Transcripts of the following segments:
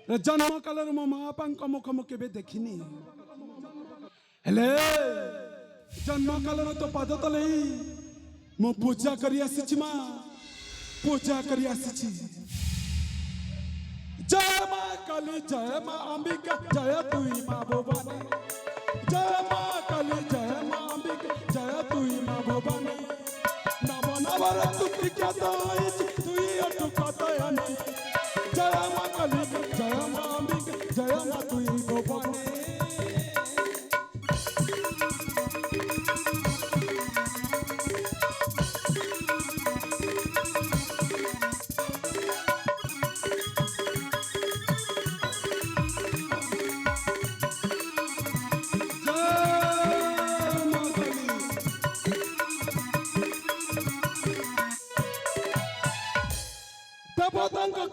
जन्म काल मो माँ बापा मुख मुझे देखनी हेले जन्म काल तो पाद तले मु पूजा करी आसी माँ पूजा करी आसी जय माँ काली जय माँ अंबिका जय तुई माँ भवानी जय माँ काली जय माँ अंबिका जय तुई माँ भवानी नव नवर तुति क्या तुई अटु कतयानी जय माँ काली जय माँ अंबिका जय माँ तुई भवानी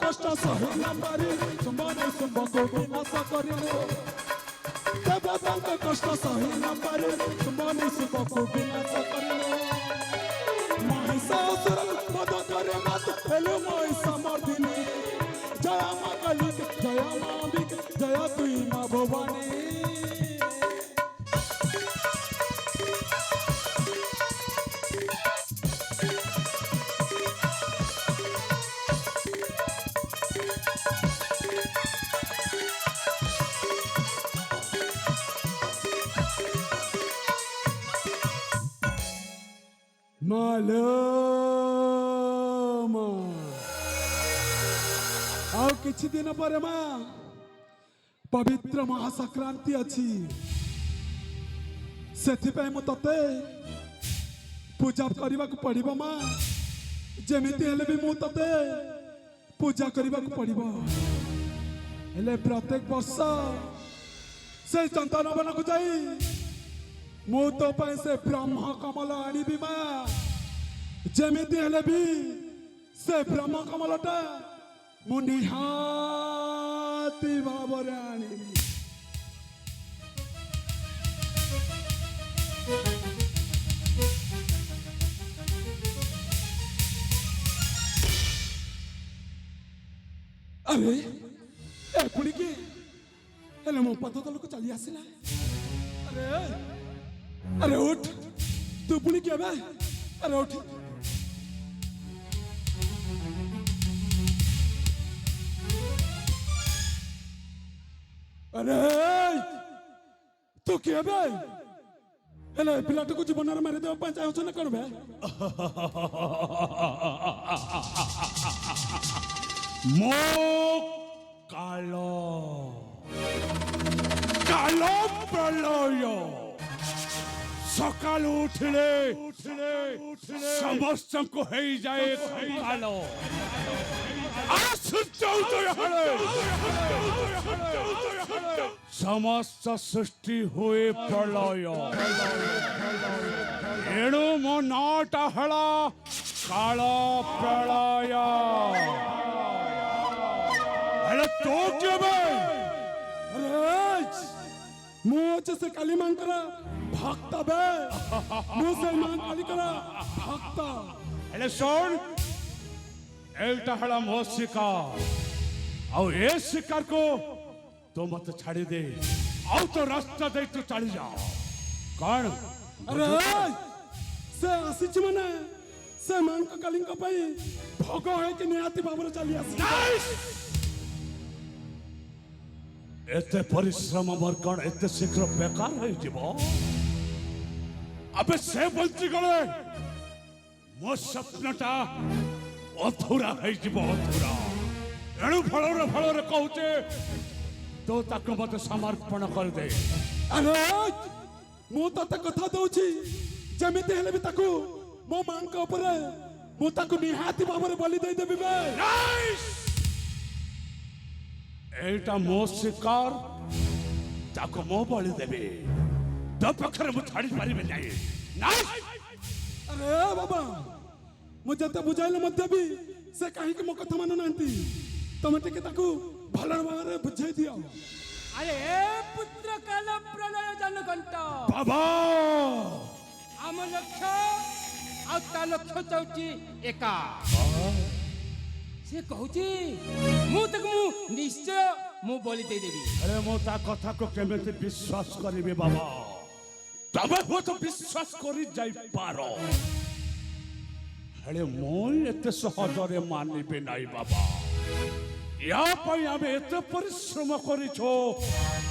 कष्ट सही न पारी सुमने सुंब को विनाश करिले देवता कष्ट सही न पारी सुमने सुंब को विनाश करिले महिषासुर वध करे मात हेलो महिषमर्दिनी जय माँ काली जय माँ अंबिका जय तुई माँ भवानी मालूम आओ किछि दिन पर माँ पवित्र महासंक्रांति अच्छी से मु तते पूजा करने को पड़िबो माँ जेमिति हेले भी मु तते पूजा करने को पड़िबो हेले प्रत्येक वर्ष से चंदन को जाई मु तो से ब्रह्म कमल आनिबी माँ जेमिति हेले भी से ब्रह्म कमलटा मु निहाती भाବରେ आनिबी अरे ए पुड़ी की हेले मो पद तल को चली आसिला अरे उठ तू पुणी क्या बे अरे उठ अरे तू क्या बे हेले पिलाट को जीवन रे मारी देव चाहू ना कौन बे मो कालो कालो प्रलय सकाल उठले समस्त को है जाए कालो समस्त सृष्टि हुए प्रलय एणु मो नाटा हला काल प्रलय अरे तो क्या भाई अरे मुझे से काली मांकरा भक्त बे मुझे मांग काली करा भक्त अरे सुन एल्टा हला मो शिकार और ये शिकार को तो मत छाड़ी दे और तो रास्ता दे तो चली जाओ कौन अरे से आसीच मने से मांग काली का पाई भोग है कि निहाती भाବରେ चली आसी एते परिश्रम मोर कौन एते शीघ्र बेकार हो जीव अबे से बंची गले मो सपनटा अधूरा है जीव अधूरा एणु फल कहूचे तो ताको मत समर्पण कर दे अरे मु तते कथा दउची जेमिति हेले भी ताको मो मांग के ऊपर मु ताको निहाती भाବରେ बलि दे देबी बे एटा मो शिकार ताको मो बलि देबे तो पखर मु छाड़ी पारिबे नाही अरे बाबा मुझे तो बुझाइले मध्य भी से कहीं के मो कथा मानु नांती तमे टिके ताको भलर भाବରେ बुझाई दियो अरे पुत्र काल प्रलय जनकंठ बाबा आम लक्ष्य आ ता लक्ष्य चाउची एका से कहूची मु तक मु निश्चय ମୁଁ ବଳି ଦେଇଦେବି। ହେଲେ ମୁଁ ତା କଥାକୁ କେମିତି ବିଶ୍ୱାସ କରିବି ବାବା? ତମେ ହୁଏତ ବିଶ୍ୱାସ କରି ଯାଇପାର, ହେଲେ ମୁଁ ଏତେ ସହଜରେ ମାନିବି ନାହିଁ ବାବା। ୟା ପାଇଁ ଆମେ ଏତେ ପରିଶ୍ରମ କରିଛୁ,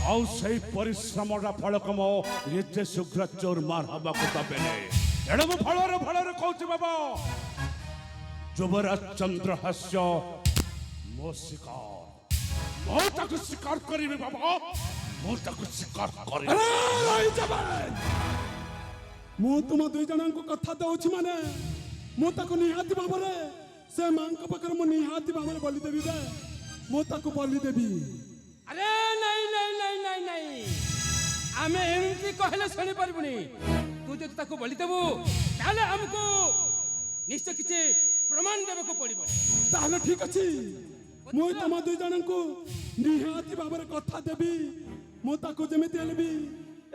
ଆଉ ସେଇ ପରିଶ୍ରମଟା ଫଳକମ ଏତେ ଶୀଘ୍ର ଚୋରମାର ହବାକୁ ଦେବେନି। ଏଣୁ ମୁଁ ଫଳରେ କହୁଛି ବାବା, ଯୁବରାଜ ଚନ୍ଦ୍ରହାସ୍ୟ ମୋ ଶିକାର, ମୁଁ ତାକୁ ଶିକାର କରିବି ବାବା, ମୁଁ ତାକୁ ଶିକାର କରିବି। ମୁଁ ତୁମ ଦୁଇ ଜଣଙ୍କୁ କଥା ଦଉଛି ମାନେ ମୁଁ ତାକୁ ନିହାତି ଭାବରେ ସେ ମାଙ୍କ ପାଖରେ ମୁଁ ନିହାତି ଭାବରେ ବଳି ଦେବି ବେ, ମୁଁ ତାକୁ ବଳି ଦେବି। ଆରେ ନାଇଁ ନାଇଁ ନାଇଁ ନାଇଁ ନାଇଁ, ଆମେ ଏମିତି କହିଲେ ଶୁଣିପାରିବୁନି। ତୁ ଯଦି ତାକୁ ବଳି ଦେବୁ ତାହେଲେ ଆମକୁ ନିଶ୍ଚୟ କିଛି ପ୍ରମାଣ ଦେବାକୁ ପଡିବ। ତାହେଲେ ଠିକ ଅଛି, ମୁଁ ତମ ଦୁଇ ଜଣଙ୍କୁ ନିହାତି ଭାବରେ କଥା ଦେବି, ମୁଁ ତାକୁ ଯେମିତି ହେଲେ ବି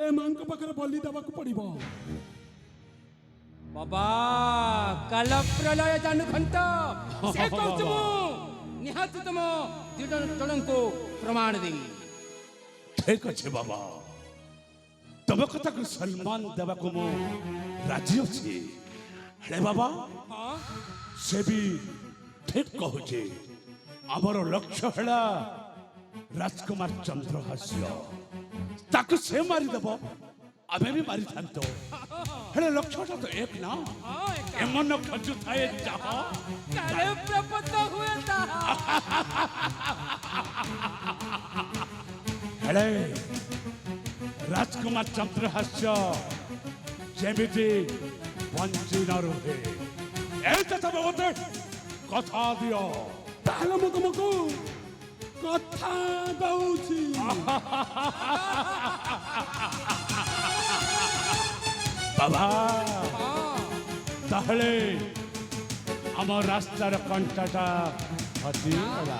ଏ ମାଙ୍କ ପାଖରେ ବଳି ଦେବାକୁ ପଡିବ। ବାବା କାଳ ପ୍ରଳୟ ଜାନୁଘଣ୍ଟ ସେ କହୁଛୁ, ମୁଁ ନିହାତି ତମ ଦୁଇ ଜଣଙ୍କୁ ପ୍ରମାଣ ଦେବି। ଠିକ ଅଛି ବାବା, ତମ କଥାକୁ ସମ୍ମାନ ଦେବାକୁ ମୁଁ ରାଜି ଅଛି। ହେଲେ ବାବା, ସେ ବି ଠିକ କହୁଛି। ଆମର ଲକ୍ଷ୍ୟ ହେଲା ରାଜକୁମାର ଚନ୍ଦ୍ରହାସ୍ୟ, ତାକୁ ସେ ମାରିଦେବ, ଆମେ ବି ମାରିଥାନ୍ତୁ। ହେଲେ ଲକ୍ଷ୍ୟଟା ତ ଏକ ନା, ଏମନ ଖୋଜୁଥାଏ ଯାହା କାଳେ ପ୍ରପତ ହୁଏ ତାହା। ହେଲେ ରାଜକୁମାର ଚନ୍ଦ୍ରହାସ୍ୟ ଯେମିତି ବଞ୍ଚି ନ ରୁହେ, ଏଇଟା ତମେ ମୋତେ କଥା ଦିଅ। ତାହେଲେ ମୁଁ ତୁମକୁ କଥା ଦଉଛି। ବାବା, ତାହେଲେ ଆମ ରାସ୍ତାର କଣ୍ଟାଟା ହଜିଗଲା।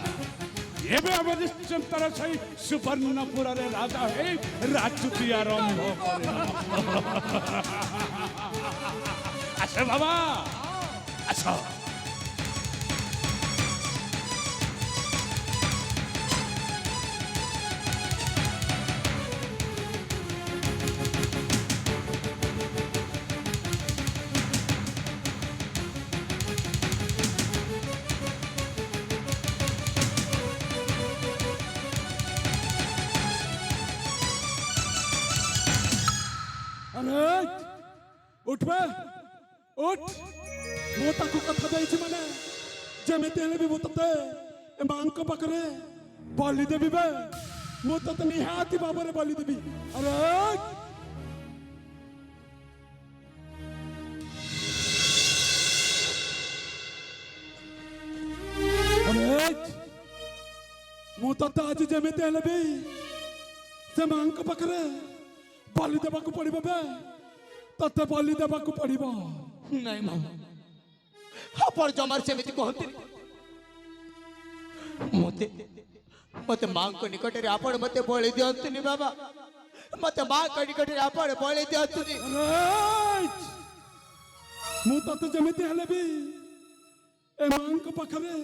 ଏବେ ଆମେ ନିଶ୍ଚିନ୍ତର ସେଇ ସୁବର୍ଣ୍ଣପୁରରେ ରାଜା ହେଇ ରାଜୁତି ଆରମ୍ଭ କରିବା। ଆସ ବାବା, ଆସ। अरे उठ बे, उठ। ମୁଁ ତାକୁ କଥା ଦେଇଛି ମାନେ ଯେମିତି ହେଲେ ବି ମୁଁ ତତେ ଏ ମାଙ୍କ ପାଖରେ ବଳି ଦେବି ବେ, ମୁଁ ତତେ ନିହାତି ଭାବରେ ବଳି ଦେବି। ଆରେ ମୁଁ ତତେ ଆଜି ଯେମିତି ହେଲେ ବି ସେ ମାଙ୍କ ପାଖରେ ବଳି ଦେବାକୁ ପଡିବ ବେ, ତତେ ବଳି ଦେବାକୁ ପଡିବ। ନାଇଁ ମା, ଆପଣ ଜମାର ସେମିତି କହନ୍ତୁନି। ମତେ ମତେ ମାଙ୍କ ନିକଟରେ ଆପଣ ମତେ ବଳି ଦିଅନ୍ତୁନି ବାବା, ମତେ ମାଙ୍କ ନିକଟରେ ଆପଣ ବଳି ଦିଅନ୍ତୁନି। ମୁଁ ତତେ ଯେମିତି ହେଲେ ବି ଏ ମାଙ୍କ ପାଖରେ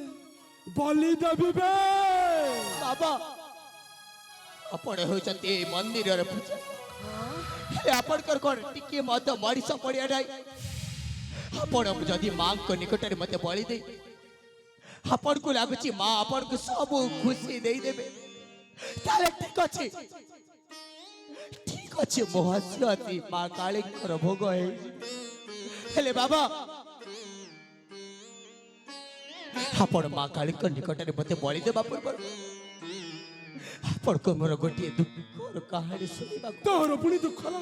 ବଳି ଦେବି ବେ। ବାବା, ଆପଣ ହେଉଛନ୍ତି ଏଇ ମନ୍ଦିରର ପୂଜା, ହେଲେ ଆପଣଙ୍କର କଣ ଟିକେ ମଧ୍ୟ ମଣିଷ ପଡିଆ ନାହିଁ? ଆପଣ ଯଦି ମାଙ୍କ ନିକଟରେ ମତେ ବଳି ଦେଇ ଆପଣଙ୍କୁ ଲାଗୁଛି ମା ଆପଣଙ୍କୁ ସବୁ ଖୁସି ଦେଇଦେବେ, ତାହେଲେ ଠିକ ଅଛି, ଠିକ ଅଛି। ମୋ ହସି ହସି ମା କାଳୀଙ୍କର ଭୋଗ ହେଇଛି। ହେଲେ ବାବା, ଆପଣ ମା କାଳୀଙ୍କ ନିକଟରେ ମତେ ବଳି ଦେବା ପୂର୍ବରୁ ଆପଣଙ୍କୁ ମୋର ଗୋଟିଏ ଦୁଃଖର କାହାଣୀ ଶୁଣିବାକୁ। ତୋର ପୁଣି ଦୁଃଖର?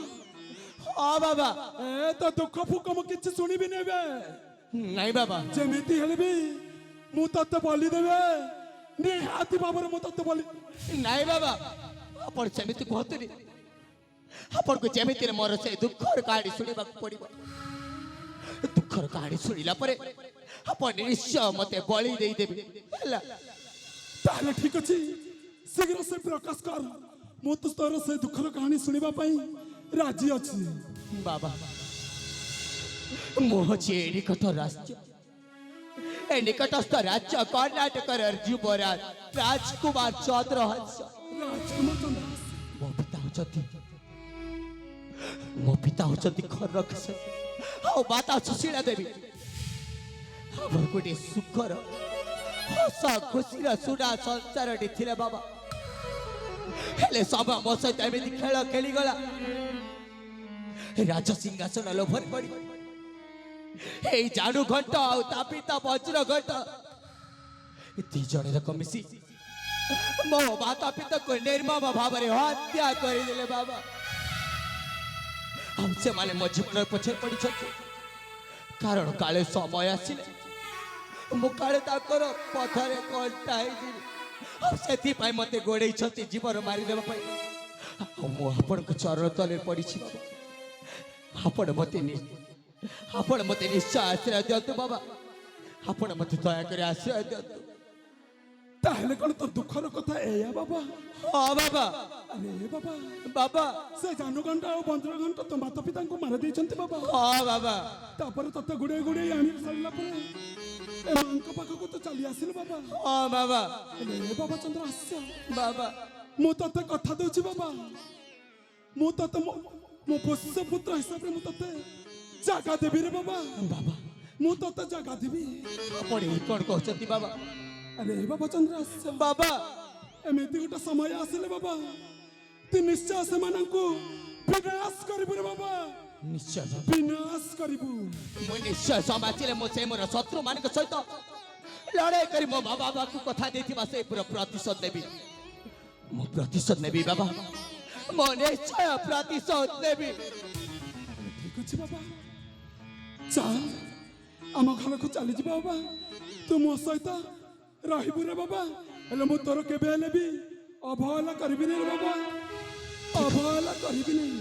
ହଁ ବାବା। ଏ ତ ଦୁଃଖ ଫୁକ ମୁଁ କିଛି ଶୁଣିବିନି ଏବେ। ନାଇଁ ବାବା, ଯେମିତି ହେଲେ ବି ମୁଁ ତତେ ବଳି ଦେବେ, ନିହାତି ଭାବରେ ମୁଁ ତତେ ବଳି। ନାଇଁ ବାବା, ଆପଣ ସେମିତି କୁହନ୍ତୁନି। ଆପଣଙ୍କୁ ଯେମିତି ମୋର ସେ ଦୁଃଖର କାହାଣୀ ଶୁଣିବାକୁ ପଡିବ। ଦୁଃଖର କାହାଣୀ ଶୁଣିଲା ପରେ ଆପଣ ନିଶ୍ଚୟ ମତେ ବଳି ଦେଇଦେବେ, ହେଲା? ତାହେଲେ ଠିକ ଅଛି, ଶୀଘ୍ର ସେ ପ୍ରକାଶ କର, ମୁଁ ତ ତୋର ସେ ଦୁଃଖର କାହାଣୀ ଶୁଣିବା ପାଇଁ ରାଜି ଅଛି। ବାବା, ମୁଁ ହଉଛି ଏ ନିକଟ ରାଜ୍ୟ, ए निकटस्थ राज्य कर्णाटक युवराज राजकुमार चंद्रहंस राजकुमार चंद्रहास मो पिता होचंती खरक से आ माता सुशीला देवी हमर गोटे सुखर हस खुशीर सुना संसार थिले बाबा हेले सब मो सहित एमती खेल खेली गला राज सिंहासन लोभर पड़ी ए जाणु घंट आ ता पिता वज्र घंट दी जण जाक मिसी मो माता पिता को निर्मम भाव हत्या करदेले बाबा हम से माने मो जीवन पछे पड़ी कारण काले समय आसिले मु काले ताकर पथरे कंटाई से मते गोड़े जीवन मारिदेवा मु आपण चरण तले पड़ी आपण मते निश्चय आश्रय दिंतु बाबा आपण मते दया कर आश्रय दिंतु ताहले कौन तो दुखर कथा एया बाबा हाँ बाबा अरे बाबा बाबा से जानू घंटा और बंदर घंटा तो माता पिता को मार देइछंती बाबा हाँ बाबा तापर तते गुडे गुडे आनी सरला परे एमांक पाखको तो चली आसिल बाबा हाँ बाबा ए बाबा चंद्रहास बाबा मु तते कथा दोछि बाबा मु तते मो पोष्य पुत्र हिसाब रे मु तते जागा देबी रे बाबा बाबा मु तते जागा देबी आपण कोन कहचंती बाबा अरे बाबा चंद्रहास बाबा एमिति गोटे समय आसिले बाबा तु निश्चय से मानंकु विनाश करबु रे बाबा निश्चय विनाश करबु मु निश्चय समाचिले मो से मोर शत्रु मानक सहित लड़ाई करी मो बाबा बाबा को कथा देथिबा से पूरा प्रतिशोध नेबी मो प्रतिशोध नेबी बाबा मो निश्चय प्रतिशोध नेबी ठीक अछि बाबा चल आम घर को चली जी बाबा तू मो सहित रहिबु रे बाबा हेले मु तोर केबे हेले भी अवहेला करबी रे बाबा अवहेला करबी नहीं।